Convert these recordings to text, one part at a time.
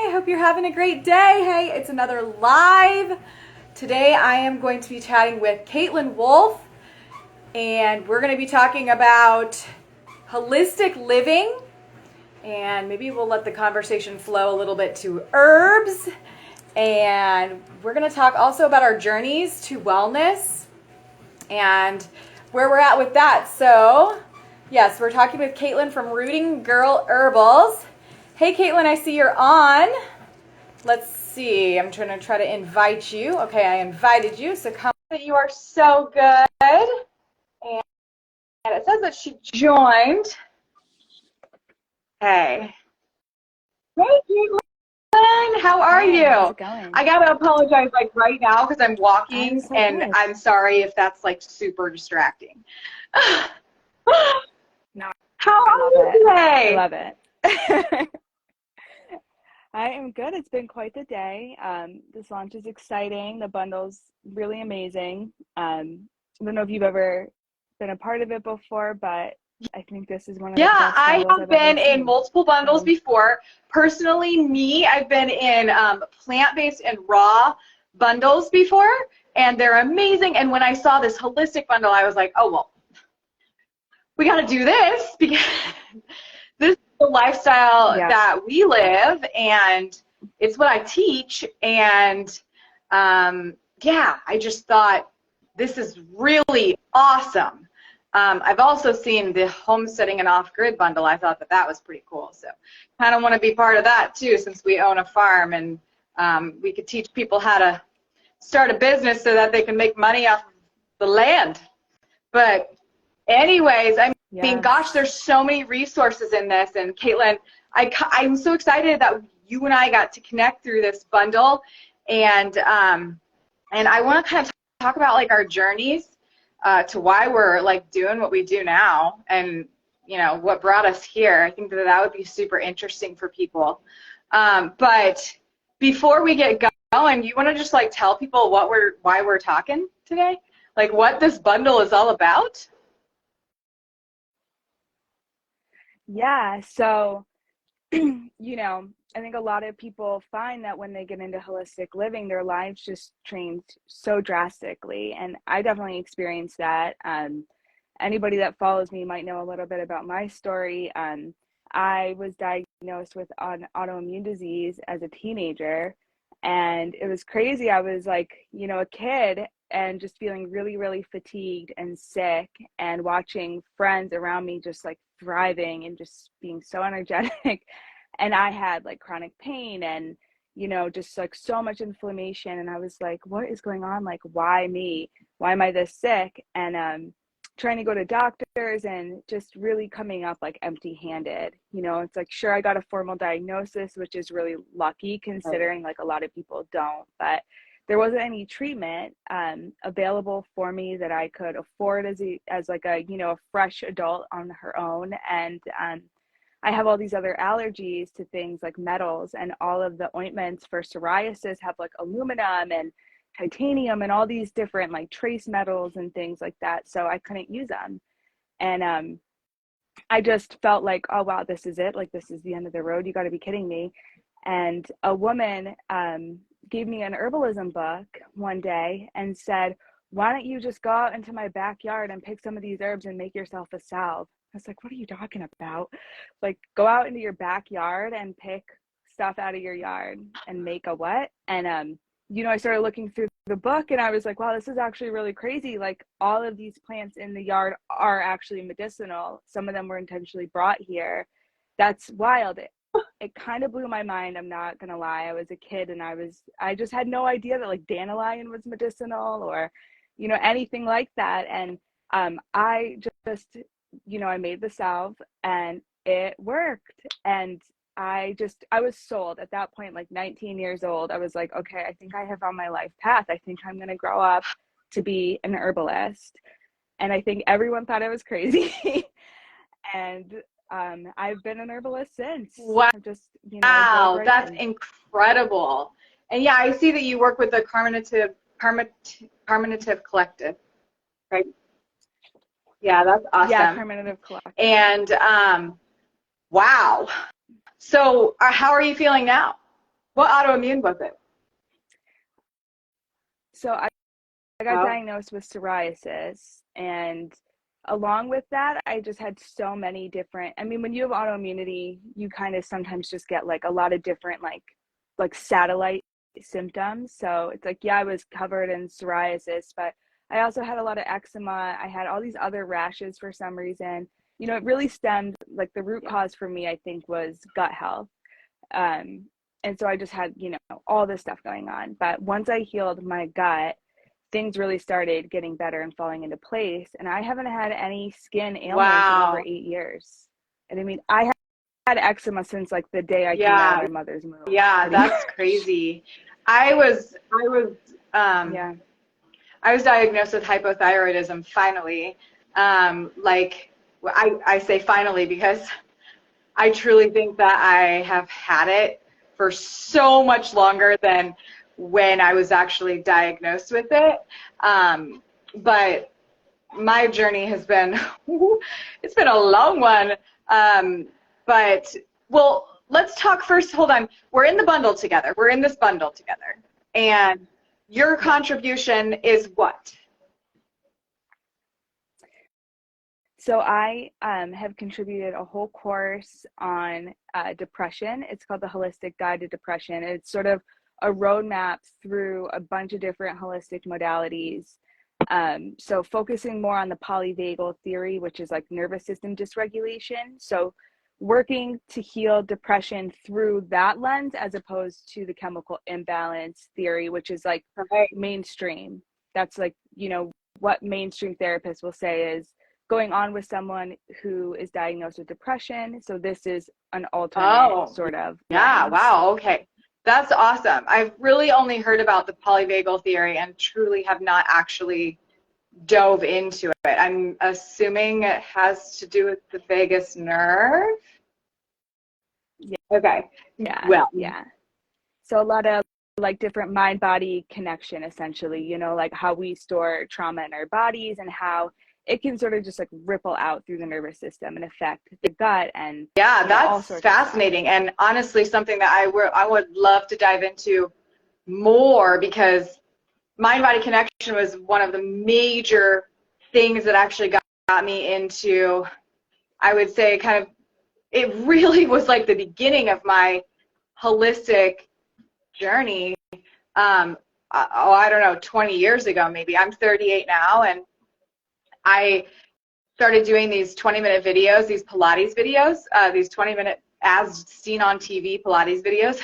I hope you're having a great day. Hey, it's another live. Today I am going to be chatting with Caitlin Wolf, and we're going to be talking about holistic living, and maybe we'll let the conversation flow a little bit to herbs, and we're going to talk also about our journeys to wellness and where we're at with that. So, yes, we're talking with Caitlin from Rooting Girl Herbals. Hey, Caitlin, I see you're on. Let's see. I'm trying to invite you. Okay, I invited you, so come. You are so good. And it says that she joined. Hey. Hey, Caitlin. How are you? How's it going? I gotta apologize like right now because I'm walking, I'm so and good. I'm sorry if that's like super distracting. No, How I are love you it. I today? love it. I am good. It's been quite the day. This launch is exciting. The bundle's really amazing. I don't know if you've ever been a part of it before, but I think this is one of the Yeah, best I bundles have I've ever been in seen. multiple bundles So, before. Personally, I've been in plant-based and raw bundles before, and they're amazing. And when I saw this holistic bundle, I was like, oh, well, we got to do this because this is the lifestyle yeah. that we live, and it's what I teach. And yeah, I just thought this is really awesome. I've also seen the homesteading and off-grid bundle. I thought that was pretty cool. So kind of want to be part of that too, since we own a farm, and we could teach people how to start a business so that they can make money off the land. But anyways, I mean, gosh, Yes. there's so many resources in this. And Caitlin, I'm so excited that you and I got to connect through this bundle. And I want to kind of talk about like our journeys to why we're like doing what we do now, and what brought us here. I think that would be super interesting for people. But before we get going, you want to just like tell people why we're talking today, like what this bundle is all about? Yeah. So, I think a lot of people find that when they get into holistic living, their lives just change so drastically. And I definitely experienced that. Anybody that follows me might know a little bit about my story. I was diagnosed with an autoimmune disease as a teenager, and it was crazy. I was like, a kid and just feeling really, really fatigued and sick, and watching friends around me just like thriving and just being so energetic. And I had like chronic pain and, just like so much inflammation. And I was like, what is going on? Like, why me? Why am I this sick? And trying to go to doctors and just really coming up like empty handed. It's like, sure, I got a formal diagnosis, which is really lucky Right. considering like a lot of people don't, but there wasn't any treatment available for me that I could afford as like a fresh adult on her own. And I have all these other allergies to things like metals, and all of the ointments for psoriasis have like aluminum and titanium and all these different like trace metals and things like that. So I couldn't use them. And I just felt like, oh, wow, this is it. Like, this is the end of the road. You got to be kidding me. And a woman gave me an herbalism book one day and said, why don't you just go out into my backyard and pick some of these herbs and make yourself a salve? I was like, what are you talking about? Like, go out into your backyard and pick stuff out of your yard and make a what? And I started looking through the book, and I was like, wow, this is actually really crazy. Like, all of these plants in the yard are actually medicinal. Some of them were intentionally brought here. That's wild. It kind of blew my mind. I'm not gonna lie. I was a kid, and I just had no idea that like dandelion was medicinal, or anything like that. And I just I made the salve, and it worked. And I was sold at that point, like 19 years old. I was like, okay, I think I have on my life path. I think I'm going to grow up to be an herbalist. And I think everyone thought I was crazy. And I've been an herbalist since. I've just, dove Wow, right that's in. incredible. And yeah, I see that you work with the Carminative Collective, right? Yeah, that's Yeah, awesome. Carminative Collective. And wow. So how are you feeling now? What autoimmune was it? So I got Oh, diagnosed with psoriasis, and along with that, I just had so many different, I mean, when you have autoimmunity, you kind of sometimes just get like a lot of different like satellite symptoms. So it's like, yeah, I was covered in psoriasis, but I also had a lot of eczema. I had all these other rashes for some reason. You know, it really stemmed, like the root yeah. cause for me, I think, was gut health. Um, and so I just had, you know, all this stuff going on. But once I healed my gut, things really started getting better and falling into place. And I haven't had any skin ailments in over Wow. 8 years. And I mean, I had eczema since like the day I came out of Yeah. my mother's womb, Yeah, pretty that's much. crazy. I was um Yeah. I was diagnosed with hypothyroidism finally. Like I say finally because I truly think that I have had it for so much longer than when I was actually diagnosed with it. But my journey has been, it's been a long one. Um, but, well, let's talk first. Hold on. We're in the bundle together. We're in this bundle together. And your Yeah. contribution is what? So I have contributed a whole course on depression. It's called the Holistic Guide to Depression. It's sort of a roadmap through a bunch of different holistic modalities. So focusing more on the polyvagal theory, which is like nervous system dysregulation. So working to heal depression through that lens as opposed to the chemical imbalance theory, which is like Right. mainstream. That's like, you know, what mainstream therapists will say is going on with someone who is diagnosed with depression. So this is an alternate Oh, sort of yeah. lens. Wow. Okay. That's awesome. I've really only heard about the polyvagal theory and truly have not actually dove into it. I'm assuming it has to do with the vagus nerve. Okay. Yeah, Well, yeah. So a lot of like different mind body connection, essentially, you know, like how we store trauma in our bodies and how it can sort of just like ripple out through the nervous system and affect the gut and, yeah, you know, all that's sorts of stuff. fascinating, and honestly, something that I would love to dive into more because mind body connection was one of the major things that actually got me into, I would say, kind of, it really was like the beginning of my holistic journey. I don't know, 20 years ago maybe. I'm 38 now, and I started doing these 20-minute videos, these Pilates videos, these 20-minute as seen on TV Pilates videos.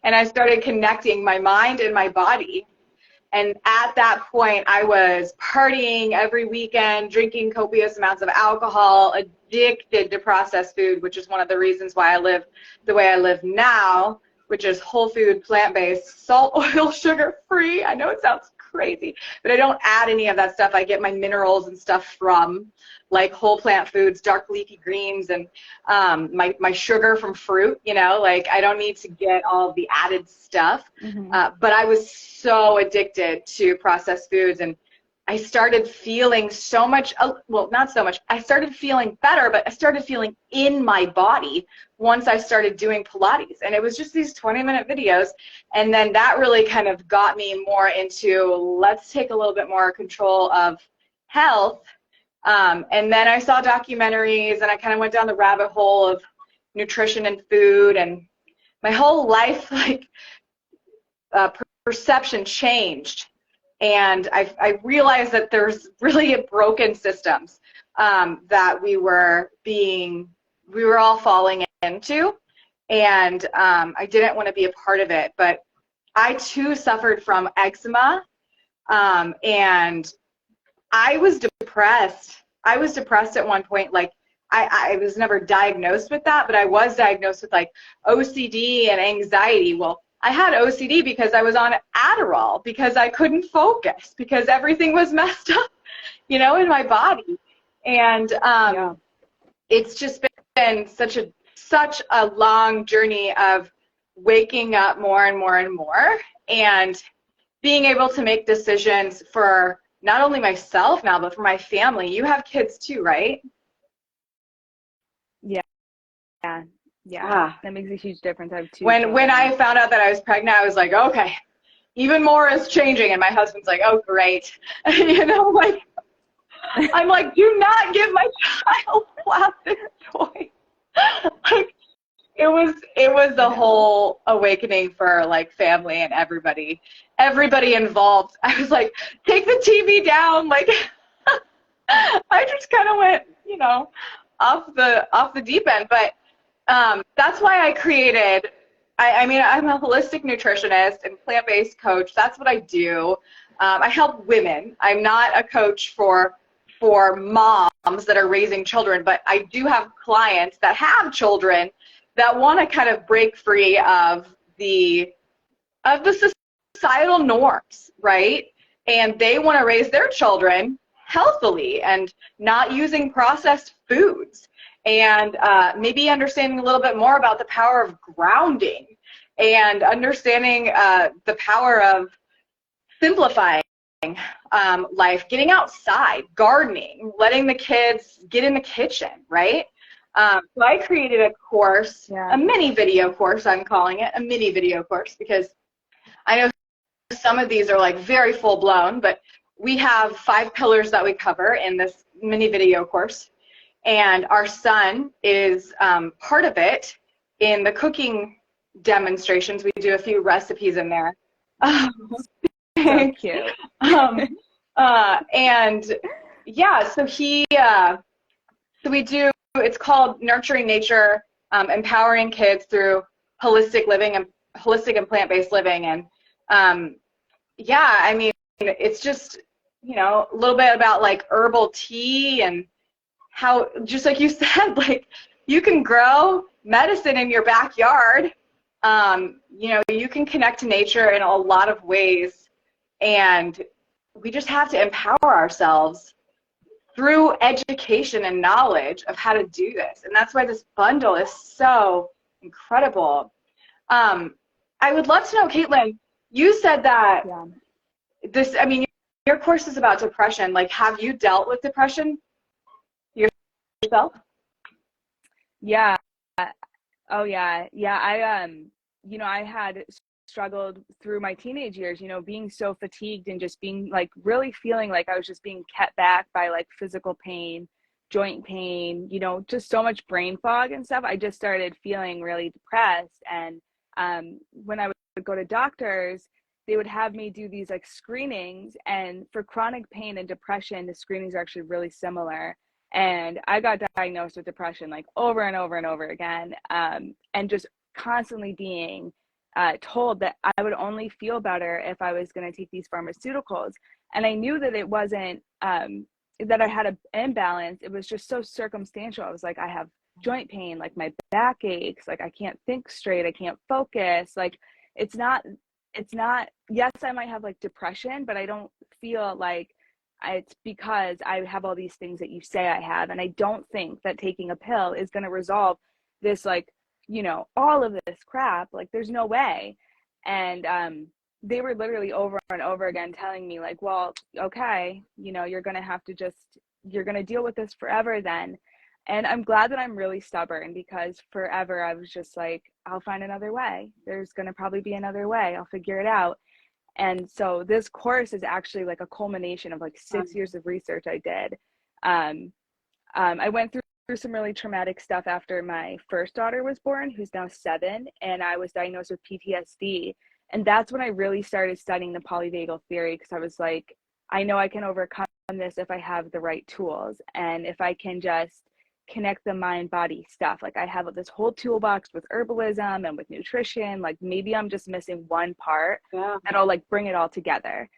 And I started connecting my mind and my body. And at that point, I was partying every weekend, drinking copious amounts of alcohol, addicted to processed food, which is one of the reasons why I live the way I live now, which is whole food, plant-based, salt, oil, sugar-free. I know it sounds crazy, but I don't add any of that stuff. I get my minerals and stuff from like whole plant foods, dark leafy greens, and my sugar from fruit, you know, like I don't need to get all the added stuff. Mm-hmm. But I was so addicted to processed foods, and I started feeling so much, well, not so much, I started feeling better, but I started feeling in my body once I started doing Pilates. And it was just these 20-minute videos. And then that really kind of got me more into, let's take a little bit more control of health. And then I saw documentaries, and I kind of went down the rabbit hole of nutrition and food, and my whole life, like, perception changed. And I realized that there's really broken systems that we were all falling into. And I didn't want to be a part of it. But I too suffered from eczema, and I was depressed. I was depressed at one point. Like, I was never diagnosed with that, but I was diagnosed with like OCD and anxiety. Well, I had OCD because I was on Adderall, because I couldn't focus, because everything was messed up, you know, in my body. And Yeah. it's just been such a long journey of waking up more and more and more, and being able to make decisions for not only myself now, but for my family. You have kids too, right? Yeah. Yeah, Ah, that makes a huge difference. I have two when children. I found out that I was pregnant, I was like, okay, even more is changing. And my husband's like, oh, great. Like, I'm like, do not give my child plastic toys. Like, it was I a know. whole awakening for like family and everybody involved. I was like, take the TV down. Like, I just kind of went, off the deep end. But that's why I created. I mean, I'm a holistic nutritionist and plant-based coach. That's what I do. I help women. I'm not a coach for moms that are raising children, but I do have clients that have children that want to kind of break free of the societal norms, right? And they want to raise their children healthily and not using processed foods, and maybe understanding a little bit more about the power of grounding and understanding the power of simplifying life, getting outside, gardening, letting the kids get in the kitchen, right? So I created a course, a Yeah. mini video course, I'm calling it a mini video course, because I know some of these are like very full blown, but we have 5 pillars that we cover in this mini video course. And our son is part of it in the cooking demonstrations. We do a few recipes in there. So Thanks. cute. Um, and yeah, so we do, it's called Nurturing Nature, Empowering Kids Through Holistic and Plant-Based Living. And yeah, I mean, it's just, a little bit about like herbal tea and how, just like you said, like you can grow medicine in your backyard. You can connect to nature in a lot of ways, and we just have to empower ourselves through education and knowledge of how to do this. And that's why this bundle is so incredible. I would love to know, Caitlin, you said that Yeah. I mean, your course is about depression. Like, have you dealt with depression yourself? Yeah. Oh yeah. Yeah. I had struggled through my teenage years, being so fatigued and just being like really feeling like I was just being kept back by like physical pain, joint pain, just so much brain fog and stuff. I just started feeling really depressed. And when I would go to doctors, they would have me do these like screenings. And for chronic pain and depression, the screenings are actually really similar. And I got diagnosed with depression like over and over and over again, and just constantly being told that I would only feel better if I was going to take these pharmaceuticals. And I knew that it wasn't that I had an imbalance. It was just so circumstantial. I was like, I have joint pain, like my back aches, like I can't think straight, I can't focus. Like it's not, yes, I might have like depression, but I don't feel like it's because I have all these things that you say I have. And I don't think that taking a pill is going to resolve this, like, all of this crap. Like, there's no way. And they were literally over and over again telling me, like, well, okay, you're going to have to you're going to deal with this forever then. And I'm glad that I'm really stubborn, because forever I was just like, I'll find another way. There's going to probably be another way. I'll figure it out. And so this course is actually like a culmination of like 6 years of research I did. Um, I went through some really traumatic stuff after my first daughter was born, who's now 7, and I was diagnosed with PTSD. And that's when I really started studying the polyvagal theory, because I was like, I know I can overcome this if I have the right tools, and if I can just connect the mind body stuff. Like, I have this whole toolbox with herbalism and with nutrition. Like, maybe I'm just missing one part, Yeah. and I'll like bring it all together.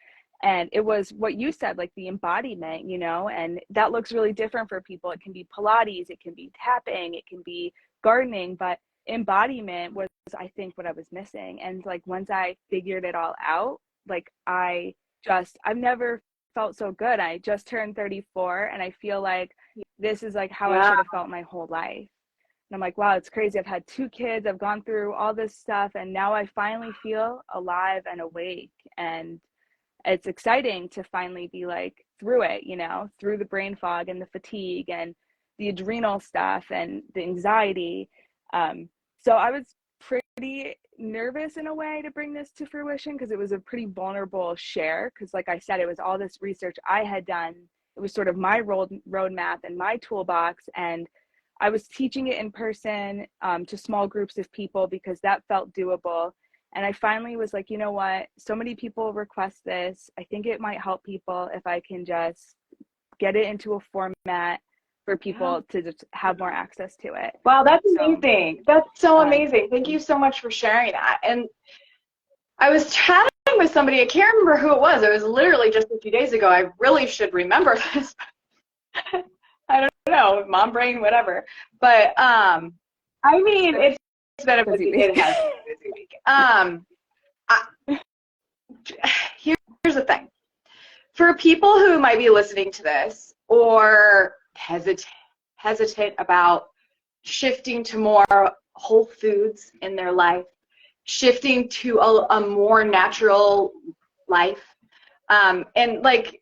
And it was what you said, like the embodiment, and that looks really different for people. It can be Pilates, it can be tapping, it can be gardening, but embodiment was, I think, what I was missing. And like, once I figured it all out, like I've never felt so good. I just turned 34, and I feel like this is like how I Yeah. should have felt my whole life. And I'm like, wow, it's crazy. I've had 2 kids, I've gone through all this stuff, and now I finally feel alive and awake. And it's exciting to finally be like through it, through the brain fog and the fatigue and the adrenal stuff and the anxiety. So I was pretty nervous in a way to bring this to fruition because it was a pretty vulnerable share. Because, like I said, it was all this research I had done. It was sort of my roadmap and my toolbox. And I was teaching it in person to small groups of people because that felt doable. And I finally was like, you know what? So many people request this. I think it might help people if I can just get it into a format for people to just have more access to it. Wow, that's amazing. That's so amazing. Thank you so much for sharing that. And I was chatting with somebody, I can't remember who it was. It was literally just a few days ago. I really should remember this. I don't know, mom brain, whatever. But I mean, it's been a busy week. It has been a busy week. Here's the thing. For people who might be listening to this or hesitant about shifting to more whole foods in their life, shifting to a more natural life, and like,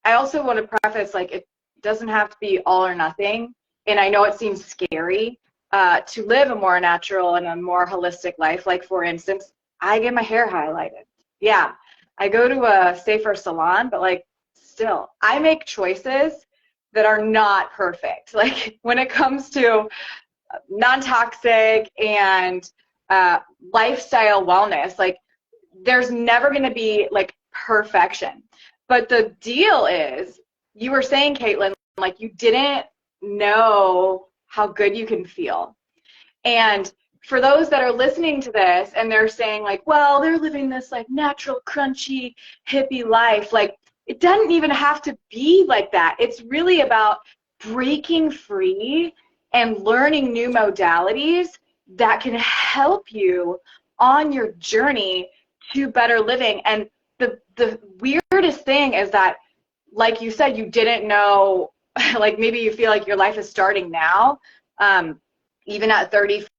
I also want to preface, like, it doesn't have to be all or nothing. And I know it seems scary to live a more natural and a more holistic life. Like, for instance, I get my hair highlighted. Yeah, I go to a safer salon, but like, still, I make choices that are not perfect. Like, when it comes to non-toxic and lifestyle wellness, like, there's never going to be like perfection. But the deal is, you were saying, Caitlin, like, you didn't know how good you can feel. And for those that are listening to this and they're saying, like, well, they're living this like natural, crunchy, hippie life, like, it doesn't even have to be like that. It's really about breaking free and learning new modalities that can help you on your journey to better living. And the weirdest thing is that, like you said, you didn't know, like, maybe you feel like your life is starting now, even at 34,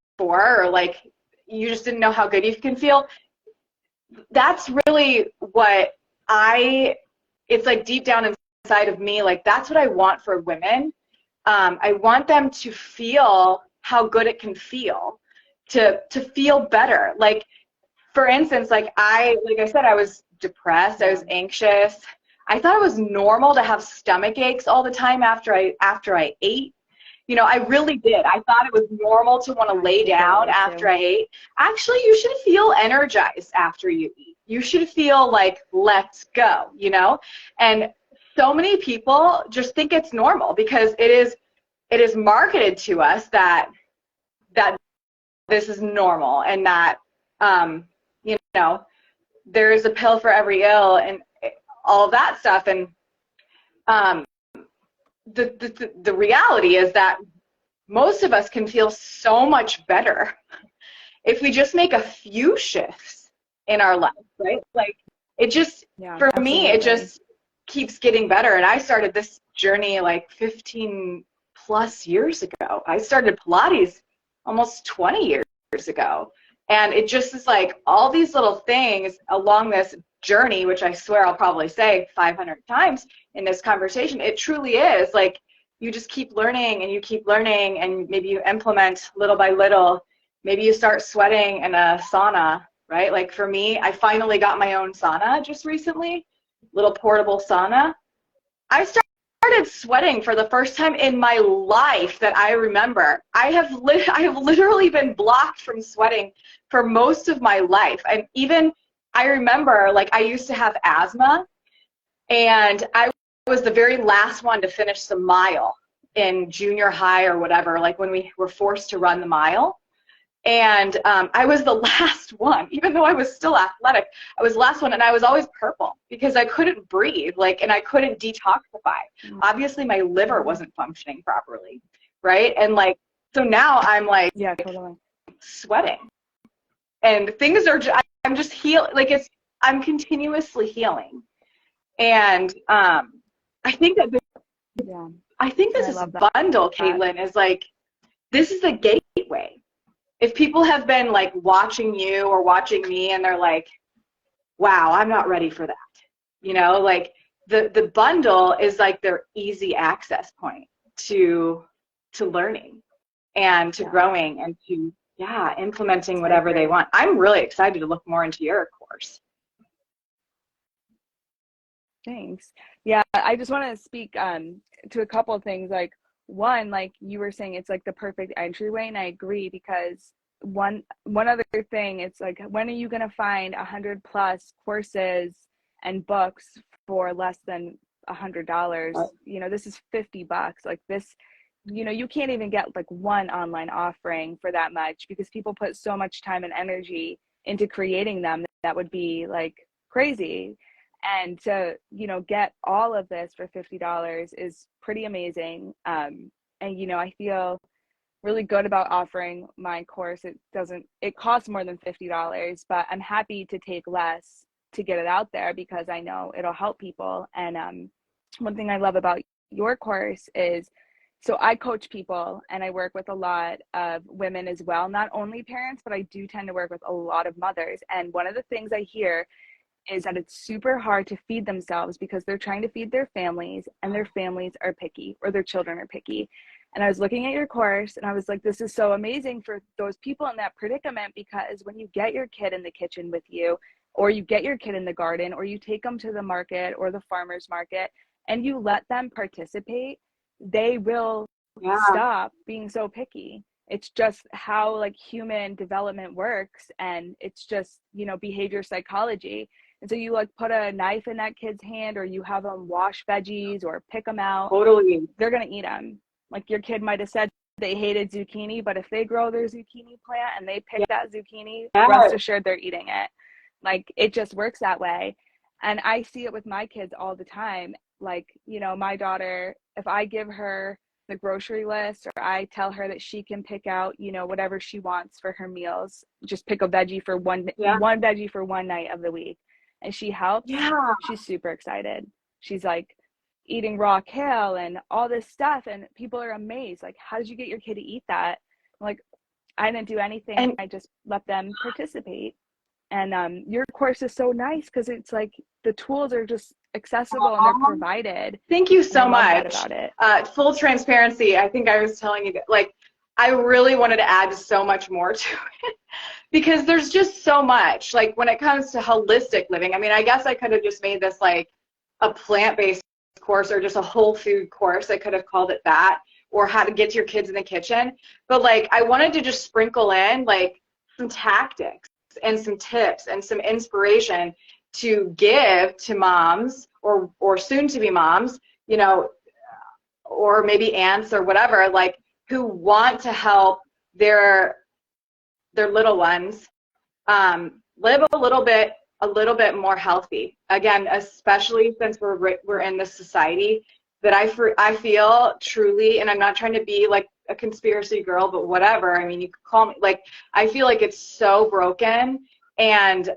or like, you just didn't know how good you can feel. That's really what it's like deep down inside of me, like, that's what I want for women. I want them to feel how good it can feel, to feel better. Like, for instance, like I said, I was depressed, I was anxious. I thought it was normal to have stomach aches all the time after I ate. You know, I really did. I thought it was normal to want to lay down after I ate. Actually, you should feel energized after you eat. You should feel like, let's go, you know? And so many people just think it's normal because it is marketed to us that this is normal, and that, you know, there is a pill for every ill and all of that stuff. And the reality is that most of us can feel so much better if we just make a few shifts in our life, right? Like, it just, for me, it just keeps getting better. And I started this journey like 15 plus years ago. I started Pilates almost 20 years ago. And it just is like all these little things along this journey, which I swear I'll probably say 500 times in this conversation. It truly is like, you just keep learning and you keep learning, and maybe you implement little by little. Maybe you start sweating in a sauna, right? Like, for me, I finally got my own sauna just recently, little portable sauna. I started sweating for the first time in my life that I remember. I have literally been blocked from sweating for most of my life. And even I remember, like, I used to have asthma, and I was the very last one to finish the mile in junior high or whatever, like when we were forced to run the mile. And I was the last one, even though I was still athletic. I was the last one, and I was always purple because I couldn't breathe, like, and I couldn't detoxify. Obviously, my liver wasn't functioning properly, right? And like, so now I'm like, totally sweating, and things are. I'm just like, I'm continuously healing, and I think that this bundle, Caitlin, is like, this is the gateway. If people have been like watching you or watching me and they're like, wow, I'm not ready for that, you know, like, the bundle is like their easy access point to learning and to growing and to yeah, implementing I whatever they agree. want. I'm really excited to look more into your course. Thanks. Yeah, I just want to speak to a couple of things. Like one, like you were saying, it's like the perfect entryway, and I agree because one other thing, it's like when are you gonna find 100+ courses and books for less than $100? You know, this is $50. Like this, you know, you can't even get like one online offering for that much because people put so much time and energy into creating them. That would be like crazy, and to, you know, get all of this for $50 is pretty amazing. And you know, I feel really good about offering my course. It costs more than $50, but I'm happy to take less to get it out there because I know it'll help people. And one thing I love about your course is, so I coach people and I work with a lot of women as well, not only parents, but I do tend to work with a lot of mothers. And one of the things I hear is that it's super hard to feed themselves because they're trying to feed their families and their families are picky, or their children are picky. And I was looking at your course and I was like, this is so amazing for those people in that predicament, because when you get your kid in the kitchen with you, or you get your kid in the garden, or you take them to the market or the farmer's market and you let them participate, they will Yeah. stop being so picky. It's just how like human development works, and it's just, you know, behavior psychology. And so you like put a knife in that kid's hand, or you have them wash veggies or pick them out, Totally. they're going to eat them. Like your kid might have said they hated zucchini, but if they grow their zucchini plant and they pick that zucchini, rest Yeah. assured they're eating it. Like it just works that way. And I see it with my kids all the time. Like, you know, my daughter, if I give her the grocery list, or I tell her that she can pick out, you know, whatever she wants for her meals, just pick a veggie for Yeah. one veggie for one night of the week, and she helps, Yeah. she's super excited. She's like eating raw kale and all this stuff, and people are amazed, like, how did you get your kid to eat that? I'm like, I didn't do anything, And I just let them participate. And your course is so nice because it's like the tools are just accessible and they're provided, thank you and I so love that much. about it. Full transparency, I think I was telling you that, like, I really wanted to add so much more to it because there's just so much. Like, when it comes to holistic living, I mean, I guess I could have just made this like a plant-based course or just a whole food course. I could have called it that, or how to get to your kids in the kitchen. But like, I wanted to just sprinkle in like some tactics and some tips and some inspiration to give to moms or soon to be moms, you know, or maybe aunts or whatever, like, who want to help their little ones live a little bit more healthy. Again, especially since we're in this society that I feel truly, and I'm not trying to be like a conspiracy girl, but whatever. I mean, you could call me, like, I feel like it's so broken, and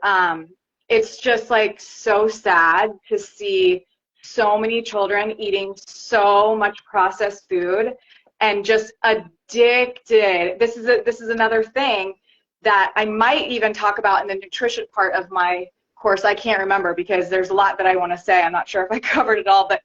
it's just like so sad to see so many children eating so much processed food and just addicted. This is another thing that I might even talk about in the nutrition part of my course. I can't remember because there's a lot that I want to say. I'm not sure if I covered it all, but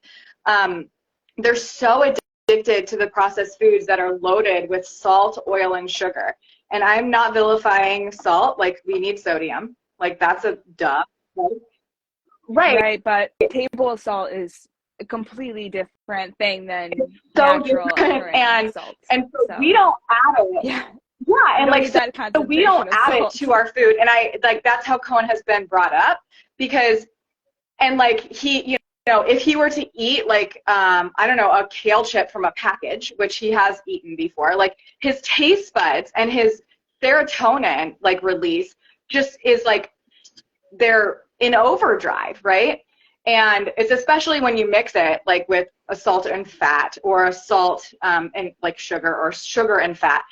they're so addicted to the processed foods that are loaded with salt, oil, and sugar. And I'm not vilifying salt. Like, we need sodium. Like, that's a duh. Right. Right, but table salt is a completely different thing than So natural different. occurring salts. And so we So don't add it. yeah, Yeah, you and don't like, need so that we don't concentration of add it salt. to our food. And I like, that's how Cohen has been brought up, because, and like, he, you know, if he were to eat like I don't know, a kale chip from a package, which he has eaten before, like, his taste buds and his serotonin like release just is like, they're in overdrive, right? And it's especially when you mix it like with a salt and fat, or a salt and like sugar, or sugar and fat.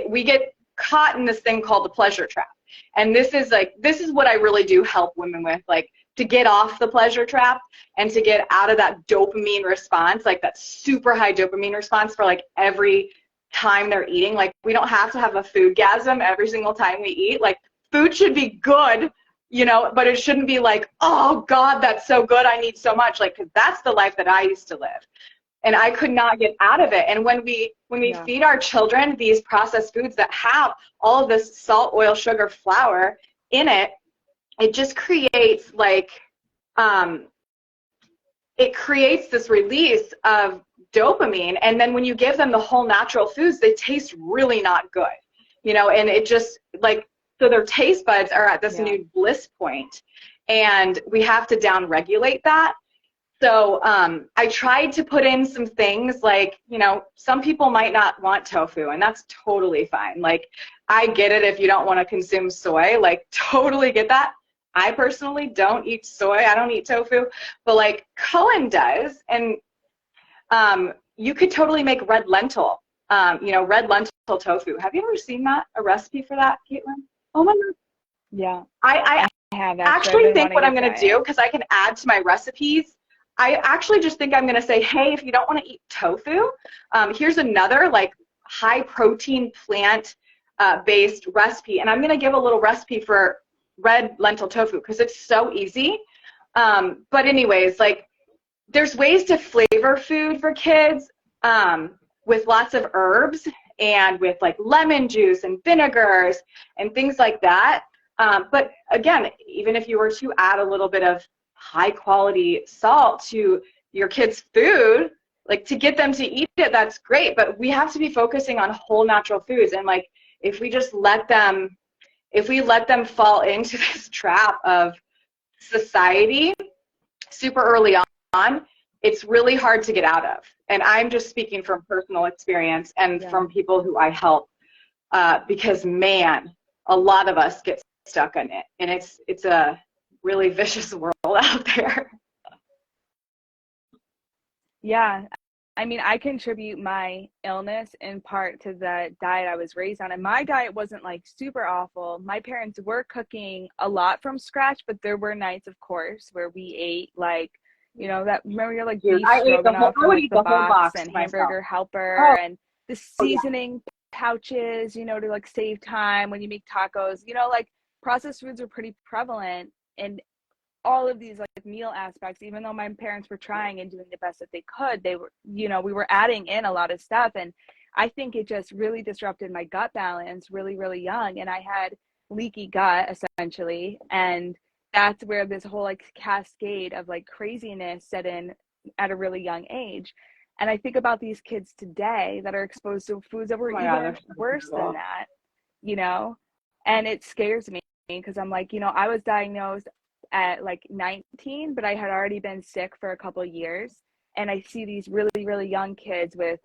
We get caught in this thing called the pleasure trap. And this is what I really do help women with, like, to get off the pleasure trap and to get out of that dopamine response, like that super high dopamine response for like every time they're eating. Like, we don't have to have a foodgasm every single time we eat. Like, food should be good, you know, but it shouldn't be like, oh God, that's so good, I need so much. Like, 'cause that's the life that I used to live. and I could not get out of it. And when we Yeah. feed our children these processed foods that have all of this salt, oil, sugar, flour in it, it just creates like it creates this release of dopamine. And then when you give them the whole natural foods, they taste really not good, you know, and it just like, so their taste buds are at this new bliss point, and we have to down regulate that. So I tried to put in some things like, you know, some people might not want tofu, and that's totally fine. Like, I get it if you don't want to consume soy, like totally get that. I personally don't eat soy. I don't eat tofu, but like Cohen does. And you could totally make red lentil, you know, red lentil tofu. Have you ever seen that, a recipe for that, Caitlin? Oh my God. Yeah. I have actually think what I'm going to do, because I can add to my recipes, I actually just think I'm going to say, hey, if you don't want to eat tofu, here's another like high protein plant based recipe. And I'm going to give a little recipe for red lentil tofu because it's so easy. But anyways, like there's ways to flavor food for kids with lots of herbs and with like lemon juice and vinegars and things like that. But again, even if you were to add a little bit of high quality salt to your kids' food, like to get them to eat it, that's great. But we have to be focusing on whole natural foods. And like, if we just let them, if we let them fall into this trap of society super early on, it's really hard to get out of. And I'm just speaking from personal experience and from people who I help, because man, a lot of us get stuck in it, and it's a really vicious world out there. Yeah. I mean, I contribute my illness in part to the diet I was raised on. And my diet wasn't like super awful. My parents were cooking a lot from scratch, but there were nights, of course, where we ate like, you know, that, remember you're like beef stroganoff from like the box and hamburger helper and the seasoning pouches, you know, to like save time when you make tacos, you know, like processed foods are pretty prevalent in all of these like meal aspects. Even though my parents were trying and doing the best that they could, they were, you know, we were adding in a lot of stuff. And I think it just really disrupted my gut balance really, really young. And I had leaky gut essentially. And that's where this whole like cascade of like craziness set in at a really young age. And I think about these kids today that are exposed to foods that were even worse than that, you know, and it scares me because I'm like, you know, I was diagnosed at like 19, but I had already been sick for a couple of years. And I see these really, really young kids with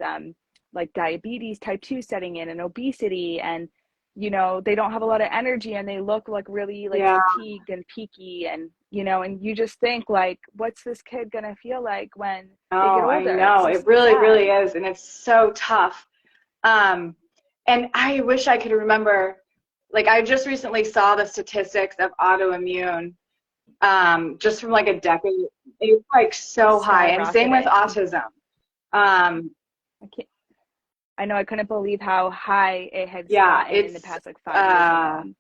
like diabetes type 2 setting in and obesity, and, you know, they don't have a lot of energy and they look like really like fatigued and peaky, and, you know, and you just think like, what's this kid going to feel like when they get older? I know, it really, really is. And it's so tough. And I wish I could remember, like I just recently saw the statistics of autoimmune just from like a decade. It's like so high, and same with autism. I know, I couldn't believe how high it had gotten in the past like 5 years alone.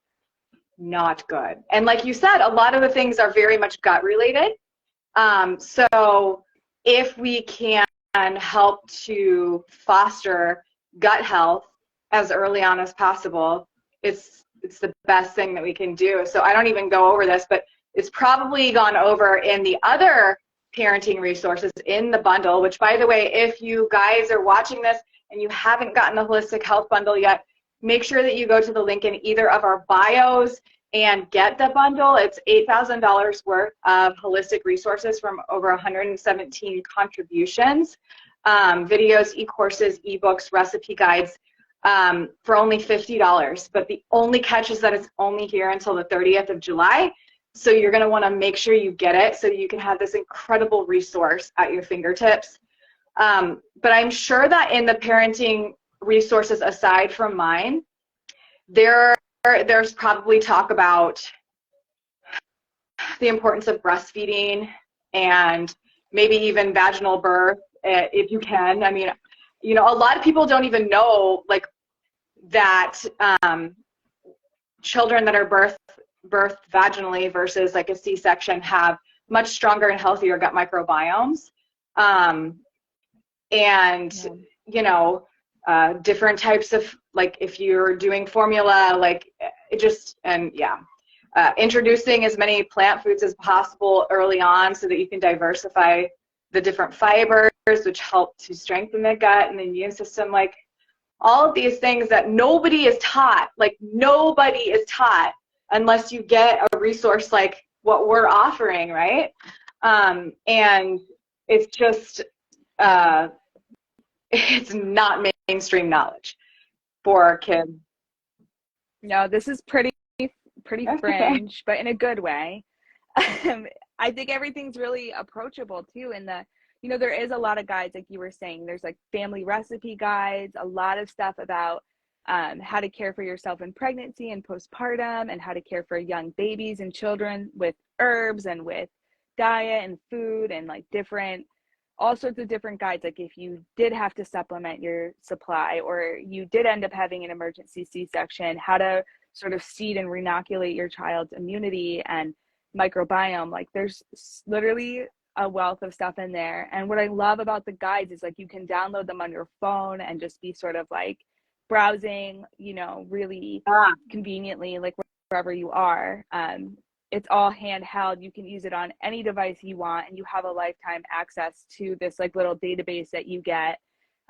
Not good. And like you said, a lot of the things are very much gut related. So if we can help to foster gut health as early on as possible, it's the best thing that we can do. So I don't even go over this, but it's probably gone over in the other parenting resources in the bundle, which, by the way, if you guys are watching this and you haven't gotten the Holistic Health Bundle yet, make sure that you go to the link in either of our bios and get the bundle. It's $8,000 worth of holistic resources from over 117 contributions, videos, e-courses, e-books, recipe guides, for only $50. But the only catch is that it's only here until the 30th of July. So you're going to want to make sure you get it so you can have this incredible resource at your fingertips. But I'm sure that in the parenting resources aside from mine, there's probably talk about the importance of breastfeeding and maybe even vaginal birth if you can. I mean, you know, a lot of people don't even know like that children that are birthed vaginally versus like a C-section have much stronger and healthier gut microbiomes. and, Yeah. you know, different types of, like, if you're doing formula, like, it just, and yeah. Introducing as many plant foods as possible early on so that you can diversify the different fibers, which help to strengthen the gut and the immune system. Like, all of these things that nobody is taught, like, nobody is taught unless you get a resource like what we're offering, right? And it's just, it's not mainstream knowledge for kids. No, this is pretty That's okay. fringe, but in a good way. I think everything's really approachable too. And there is a lot of guides, like you were saying. There's like family recipe guides, a lot of stuff about how to care for yourself in pregnancy and postpartum, and how to care for young babies and children with herbs and with diet and food, and like all sorts of different guides. Like if you did have to supplement your supply, or you did end up having an emergency C-section, how to sort of seed and renoculate your child's immunity and microbiome. Like there's literally a wealth of stuff in there. And what I love about the guides is like you can download them on your phone and just be sort of like browsing, really Ah, conveniently, like wherever you are. It's all handheld. You can use it on any device you want, and you have a lifetime access to this like little database that you get.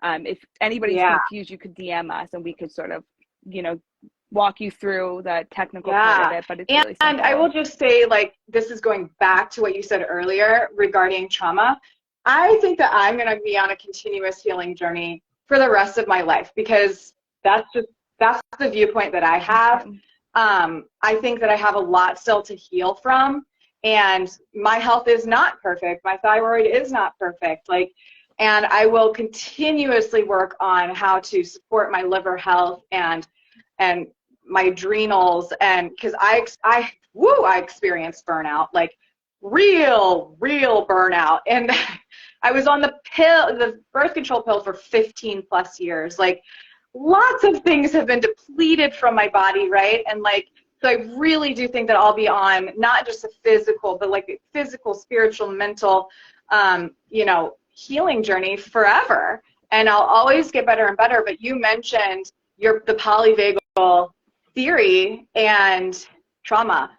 If anybody's yeah. confused, you could DM us and we could sort of, walk you through the technical part of Yeah. it, but it's And really I will simple. just say, like, this is going back to what you said earlier regarding trauma. I think that I'm going to be on a continuous healing journey for the rest of my life, because that's the viewpoint that I Me have. too. I think that I have a lot still to heal from, and my health is not perfect. My thyroid is not perfect. Like, and I will continuously work on how to support my liver health and my adrenals, and because I experienced burnout, like real burnout, and I was on the birth control pill for 15 plus years. Like, lots of things have been depleted from my body, right? And like, so I really do think that I'll be on not just a physical, but like a physical, spiritual, mental, healing journey forever. And I'll always get better and better. But you mentioned the polyvagal theory and trauma.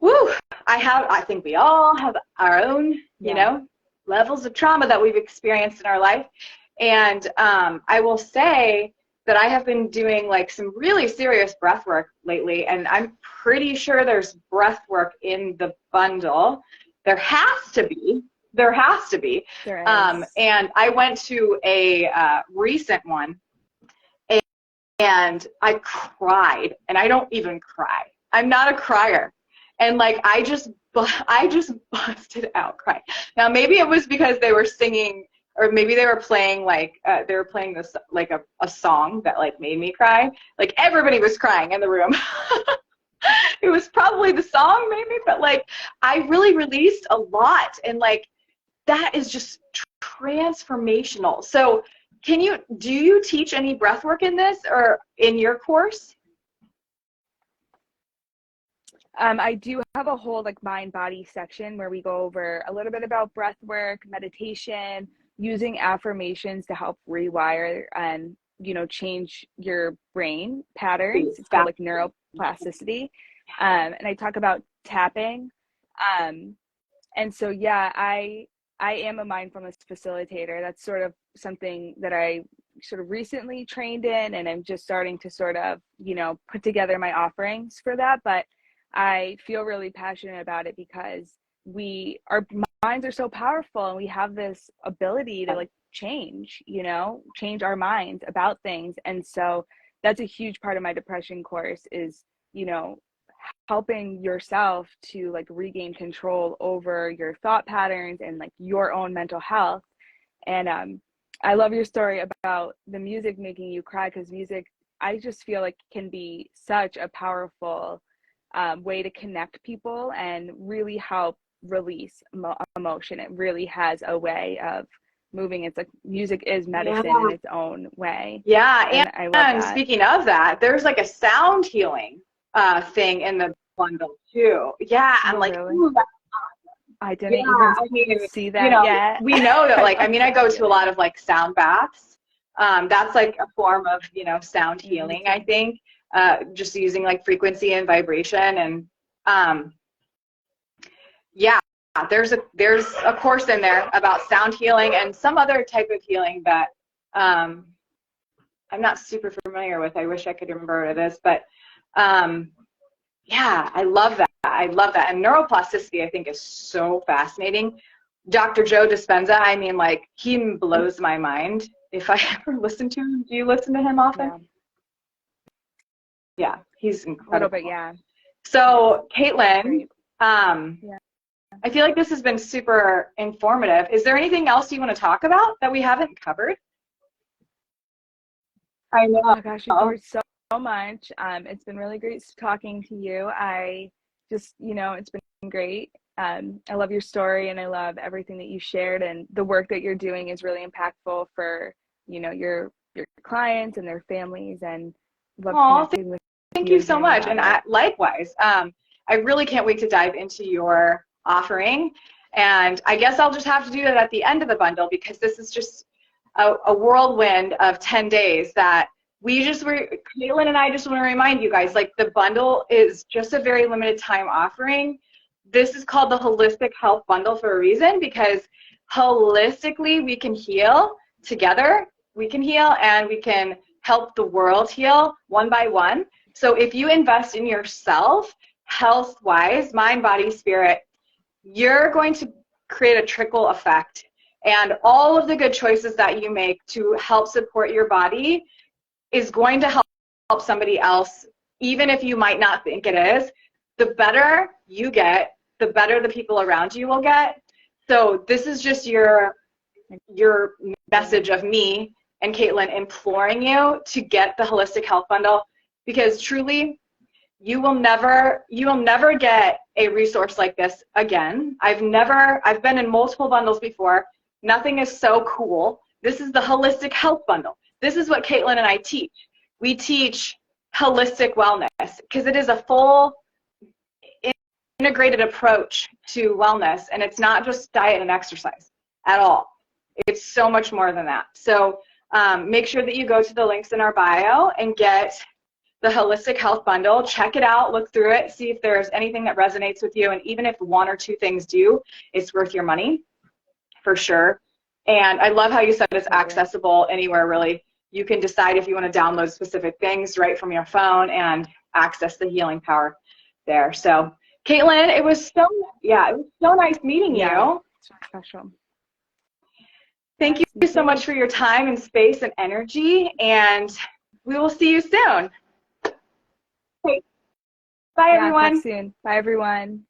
Woo! I think we all have our own, Yeah. levels of trauma that we've experienced in our life. And I will say that I have been doing like some really serious breath work lately, and I'm pretty sure there's breath work in the bundle. There has to be. There has to be. There is. And I went to a recent one, and I cried, and I don't even cry. I'm not a crier. And like, I just busted out crying. Now, maybe it was because they were singing, or maybe they were playing like, this, like a song that like made me cry. Like, everybody was crying in the room. It was probably the song maybe, but like, I really released a lot, and like, that is just transformational. So do you teach any breath work in this or in your course? I do have a whole like mind body section where we go over a little bit about breath work, meditation, using affirmations to help rewire and change your brain patterns. It's called like neuroplasticity. And I talk about tapping. And so yeah, I am a mindfulness facilitator. That's sort of something that I sort of recently trained in, and I'm just starting to sort of, put together my offerings for that. But I feel really passionate about it because our minds are so powerful, and we have this ability to like change our minds about things. And so that's a huge part of my depression course is, helping yourself to like regain control over your thought patterns and like your own mental health. And I love your story about the music making you cry, because music, I just feel like, can be such a powerful way to connect people and really help release emotion. It really has a way of moving. It's like music is Yeah. medicine in its own way. Yeah, And I love and that. speaking of that, there's like a sound healing thing in the bundle too. Yeah, I'm Oh, like, really? ooh, I Yeah, didn't even I mean, see that yet. we know that, like, I That's mean, I so go to a cute. lot of like sound baths. That's like a form of, sound Yeah, me healing, I too. think, just using like frequency and vibration. And um, yeah, there's a course in there about sound healing and some other type of healing that um, I'm not super familiar with. I wish I could remember what it is, but um, yeah, I love that. I love that. And neuroplasticity, I think, is so fascinating. Dr. Joe Dispenza, I mean, like, he blows my mind. If I ever listen to him, do you listen to him often? Yeah, Yeah, he's a little bit. incredible. Yeah, yes, So, Caitlin, great. um, Yeah. I feel like this has been super informative. Is there anything else you want to talk about that we haven't covered? I Oh know. my gosh, you covered so much. It's been really great talking to you. I just, it's been great. I love your story and I love everything that you shared, and the work that you're doing is really impactful for, your clients and their families, and love Oh, connecting with thank you you and so hearing much. about And it. likewise, I really can't wait to dive into your offering. And I guess I'll just have to do that at the end of the bundle, because this is just a whirlwind of 10 days that Caitlin and I just want to remind you guys, like, the bundle is just a very limited time offering. This is called the Holistic Health Bundle for a reason, because holistically we can heal together. We can heal and we can help the world heal one by one. So if you invest in yourself, health-wise, mind, body, spirit, you're going to create a trickle effect. And all of the good choices that you make to help support your body is going to help somebody else, even if you might not think it is. The better you get, the better the people around you will get. So this is just your message of me and Caitlin imploring you to get the Holistic Health Bundle, because truly you will never get a resource like this again. I've been in multiple bundles before. Nothing is so cool. This is the Holistic Health Bundle. This is what Caitlin and I teach. We teach holistic wellness because it is a full integrated approach to wellness, and it's not just diet and exercise at all. It's so much more than that. So make sure that you go to the links in our bio and get the Holistic Health Bundle. Check it out, look through it, see if there's anything that resonates with you. And even if one or two things do, it's worth your money for sure. And I love how you said it's Absolutely. accessible anywhere, really. You can decide if you want to download specific things right from your phone and access the healing power there. So, Caitlin, it was so nice meeting Yeah, you. it's really special. Thank Yes, me you so too. much for your time and space and energy, and we will see you soon. Okay. Bye, Yeah, talk everyone. soon. Bye, everyone.